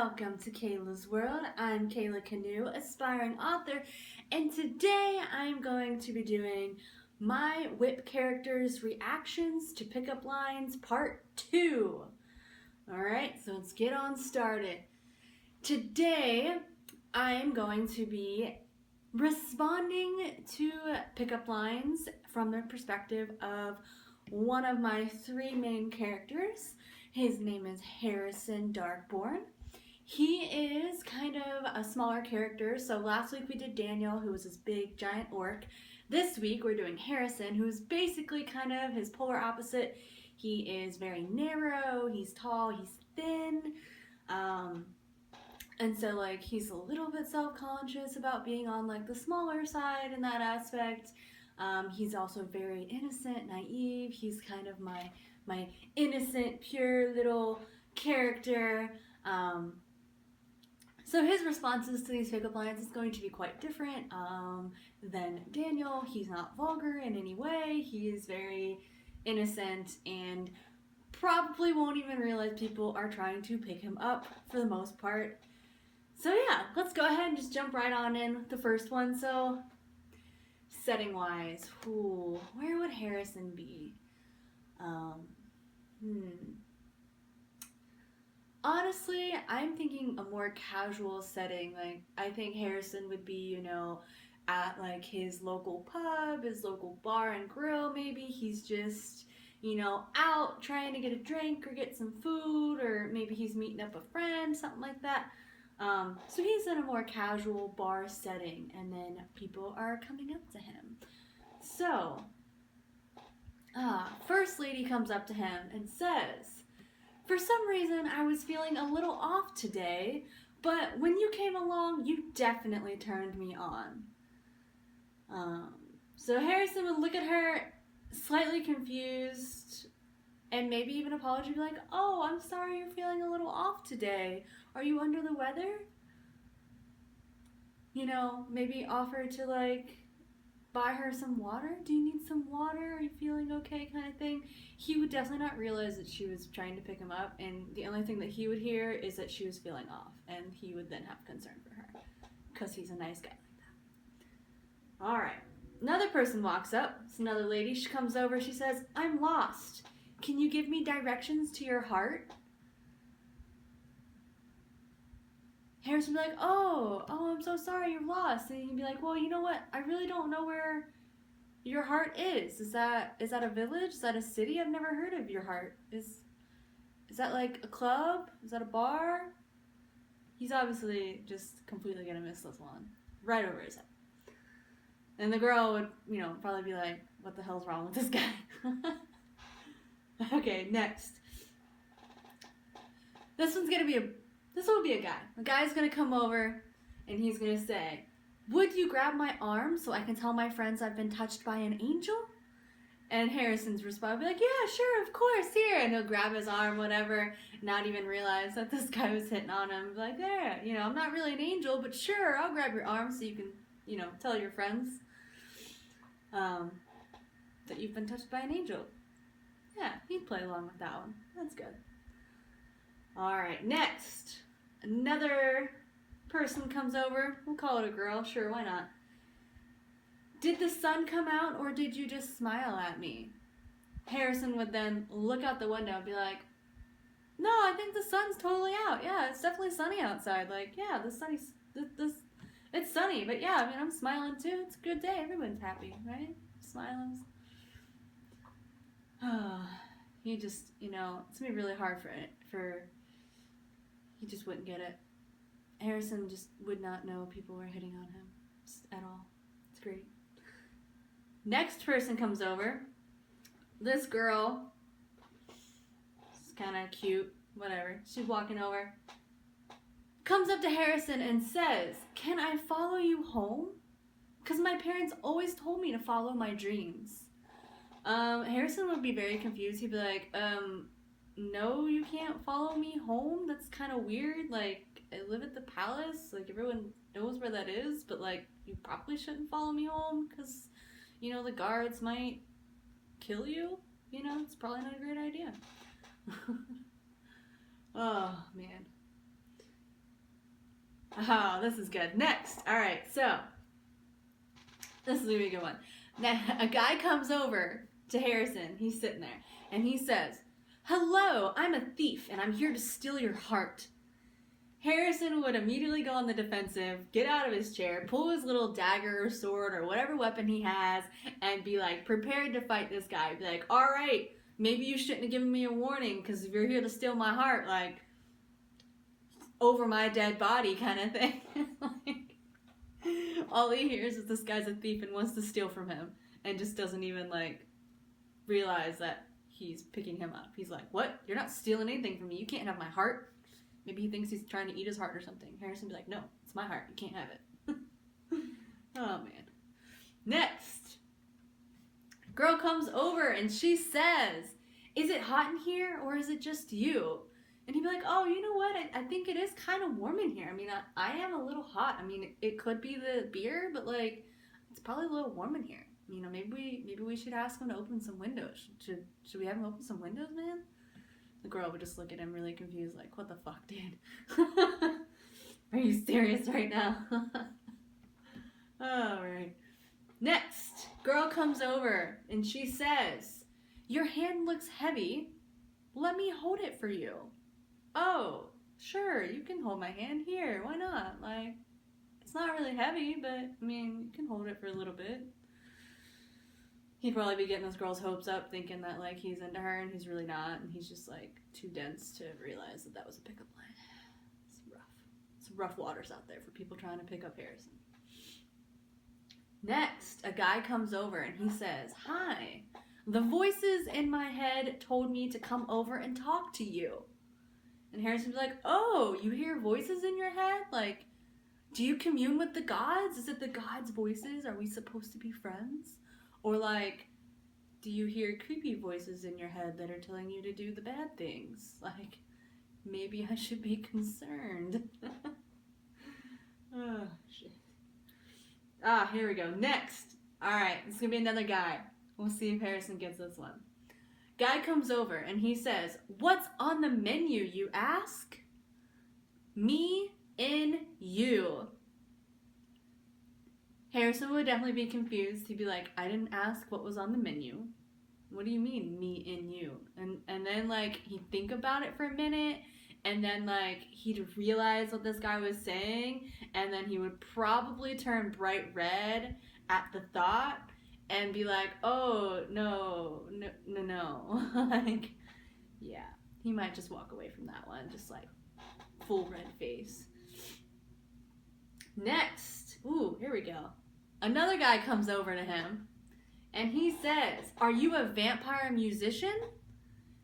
welcome to Kayla's World. I'm Kayla Canoe, aspiring author, and today I'm going to be doing my WIP characters' reactions to pickup lines part 2. Alright, so let's get on started. Today I'm going to be responding to pickup lines from the perspective of one of my 3 main characters. His name is Harrison Darkborn. He is kind of a smaller character. So last week we did Daniel, who was this big giant orc. This week we're doing Harrison, who's basically kind of his polar opposite. He is very narrow, he's tall, he's thin. And so like he's a little bit self-conscious about being on like the smaller side in that aspect. He's also very innocent, naive. He's kind of my innocent, pure little character. So his responses to these pickup lines is going to be quite different than Daniel. He's not vulgar in any way. He is very innocent and probably won't even realize people are trying to pick him up for the most part. So yeah, let's go ahead and just jump right on in with the first one. So setting wise, where would Harrison be? Honestly, I'm thinking a more casual setting. Like, I think Harrison would be, you know, at like his local pub, his local bar and grill. Maybe he's just, you know, out trying to get a drink or get some food, or maybe he's meeting up a friend, something like that. So he's in a more casual bar setting, and then people are coming up to him. So, first lady comes up to him and says, "For some reason, I was feeling a little off today, but when you came along, you definitely turned me on." So Harrison would look at her slightly confused and maybe even apologize, be like, "Oh, I'm sorry you're feeling a little off today. Are you under the weather?" You know, maybe offer to like buy her some water. "Do you need some water? Are you feeling okay?" kind of thing. He would definitely not realize that she was trying to pick him up, and the only thing that he would hear is that she was feeling off, and he would then have concern for her because he's a nice guy like that. Alright, another person walks up. It's another lady. She comes over. She says, "I'm lost. Can you give me directions to your heart?" Harrison would be like, oh, I'm so sorry you're lost. And he'd be like, "Well, you know what? I really don't know where your heart is. Is that a village? Is that a city? I've never heard of your heart. Is that like a club? Is that a bar?" He's obviously just completely gonna miss this one. Right over his head. And the girl would, you know, probably be like, "What the hell's wrong with this guy?" Okay, next. This will be a guy. The guy's gonna come over and he's gonna say, "Would you grab my arm so I can tell my friends I've been touched by an angel?" And Harrison's response will be like, "Yeah, sure, of course, here." And he'll grab his arm, whatever, not even realize that this guy was hitting on him. Be like, "There, you know, I'm not really an angel, but sure, I'll grab your arm so you can, you know, tell your friends that you've been touched by an angel." Yeah, he'd play along with that one. That's good. Alright, next. Another person comes over. We'll call it a girl. Sure, why not? "Did the sun come out or did you just smile at me?" Harrison would then look out the window and be like, "No, I think the sun's totally out. Yeah, it's definitely sunny outside. Like, yeah, it's sunny, but yeah, I mean, I'm smiling too. It's a good day. Everyone's happy, right? Smiling." He just, you know, it's gonna be really hard he just wouldn't get it. Harrison just would not know people were hitting on him at all. It's great. Next person comes over. This girl is kind of cute, whatever. She's walking over. Comes up to Harrison and says, "Can I follow you home? Because my parents always told me to follow my dreams." Harrison would be very confused. He'd be like, "No, you can't follow me home. That's kind of weird. Like, I live at the palace. Like, everyone knows where that is, but like, you probably shouldn't follow me home because, you know, the guards might kill you. You know, it's probably not a great idea." Oh, man. Oh, this is good. Next. All right, so this is gonna be a good one. Now, a guy comes over to Harrison. He's sitting there, and he says, "Hello, I'm a thief, and I'm here to steal your heart." Harrison would immediately go on the defensive, get out of his chair, pull his little dagger or sword or whatever weapon he has, and be like, prepared to fight this guy. Be like, all right, maybe you shouldn't have given me a warning, because if you're here to steal my heart, like, over my dead body kind of thing. Like, all he hears is this guy's a thief and wants to steal from him, and just doesn't even, like, realize that he's picking him up. He's like, what? You're not stealing anything from me. You can't have my heart. Maybe he thinks he's trying to eat his heart or something. Harrison be like, no, it's my heart. You can't have it. Oh, man. Next. Girl comes over and she says, is it hot in here or is it just you? And he'd be like, oh, you know what? I think it is kind of warm in here. I mean, I am a little hot. I mean, it could be the beer, but, like, it's probably a little warm in here. You know, maybe we should ask him to open some windows. Should we have him open some windows, man? The girl would just look at him really confused, like, what the fuck, dude? Are you serious right now? Alright. Next, girl comes over and she says, your hand looks heavy. Let me hold it for you. Oh, sure, you can hold my hand here. Why not? Like, it's not really heavy, but, I mean, you can hold it for a little bit. He'd probably be getting this girl's hopes up, thinking that, like, he's into her, and he's really not, and he's just, like, too dense to realize that that was a pickup line. It's rough. It's rough waters out there for people trying to pick up Harrison. Next, a guy comes over, and he says, hi, the voices in my head told me to come over and talk to you. And Harrison's like, oh, you hear voices in your head? Like, do you commune with the gods? Is it the gods' voices? Are we supposed to be friends? Or, like, do you hear creepy voices in your head that are telling you to do the bad things? Like, maybe I should be concerned. Oh, shit. Ah, here we go. Next. Alright, this is going to be another guy. We'll see if Harrison gets this one. Guy comes over and he says, what's on the menu, you ask? Me in you. Harrison would definitely be confused. He'd be like, I didn't ask what was on the menu. What do you mean, me and you? And then, like, he'd think about it for a minute, and then, like, he'd realize what this guy was saying, and then he would probably turn bright red at the thought and be like, oh, no. Like, yeah. He might just walk away from that one, just, like, full red face. Next. Ooh, here we go. Another guy comes over to him, and he says, are you a vampire musician?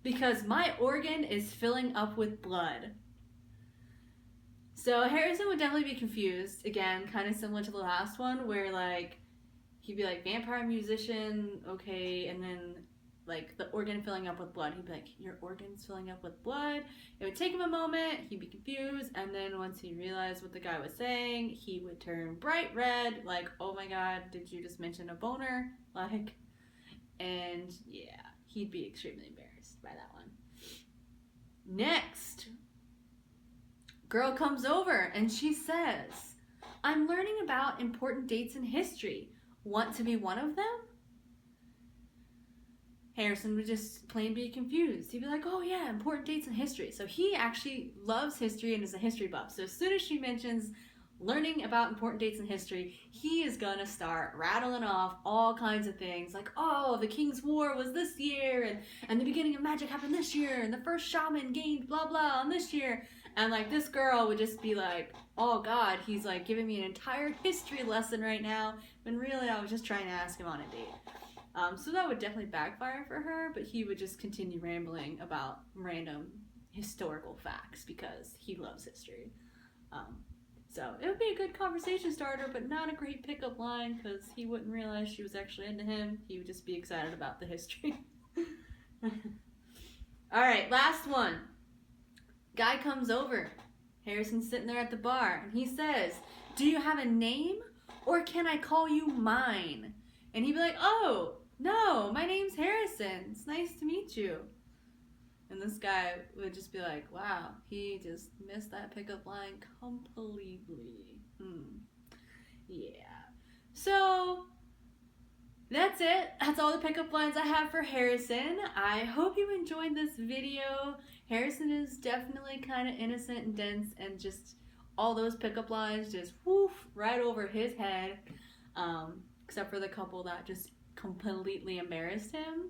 Because my organ is filling up with blood. So Harrison would definitely be confused. Again, kind of similar to the last one, where, like, he'd be like, vampire musician, okay, and then, like, the organ filling up with blood. He'd be like, your organ's filling up with blood. It would take him a moment, he'd be confused, and then once he realized what the guy was saying, he would turn bright red, like, oh my god, did you just mention a boner? Like, and yeah, he'd be extremely embarrassed by that one. Next, girl comes over and she says, I'm learning about important dates in history. Want to be one of them? Harrison would just plain be confused. He'd be like, oh yeah, important dates in history. So he actually loves history and is a history buff. So as soon as she mentions learning about important dates in history, he is gonna start rattling off all kinds of things. Like, oh, the King's War was this year, and the beginning of magic happened this year, and the first shaman gained blah blah on this year. And, like, this girl would just be like, oh god, he's, like, giving me an entire history lesson right now, when really I was just trying to ask him on a date. So that would definitely backfire for her, but he would just continue rambling about random historical facts because he loves history. So it would be a good conversation starter, but not a great pickup line because he wouldn't realize she was actually into him. He would just be excited about the history. Alright, last one. Guy comes over. Harrison's sitting there at the bar, and he says, do you have a name, or can I call you mine? And he'd be like, oh, no, my name's Harrison. It's nice to meet you. And this guy would just be like, wow, he just missed that pickup line completely. Yeah. So that's it. That's all the pickup lines I have for Harrison. I hope you enjoyed this video. Harrison is definitely kind of innocent and dense, and just all those pickup lines just woof right over his head. Except for the couple that just completely embarrassed him.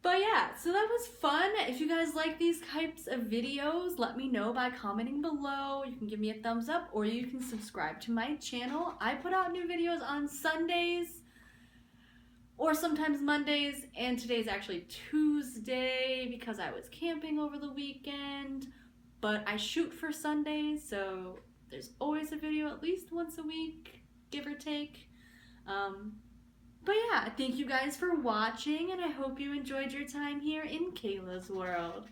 But yeah, so that was fun. If you guys like these types of videos, let me know by commenting below. You can give me a thumbs up, or you can subscribe to my channel. I put out new videos on Sundays or sometimes Mondays, and today's actually Tuesday because I was camping over the weekend. But I shoot for Sundays, so there's always a video at least once a week, give or take. But yeah, thank you guys for watching, and I hope you enjoyed your time here in Kayla's world.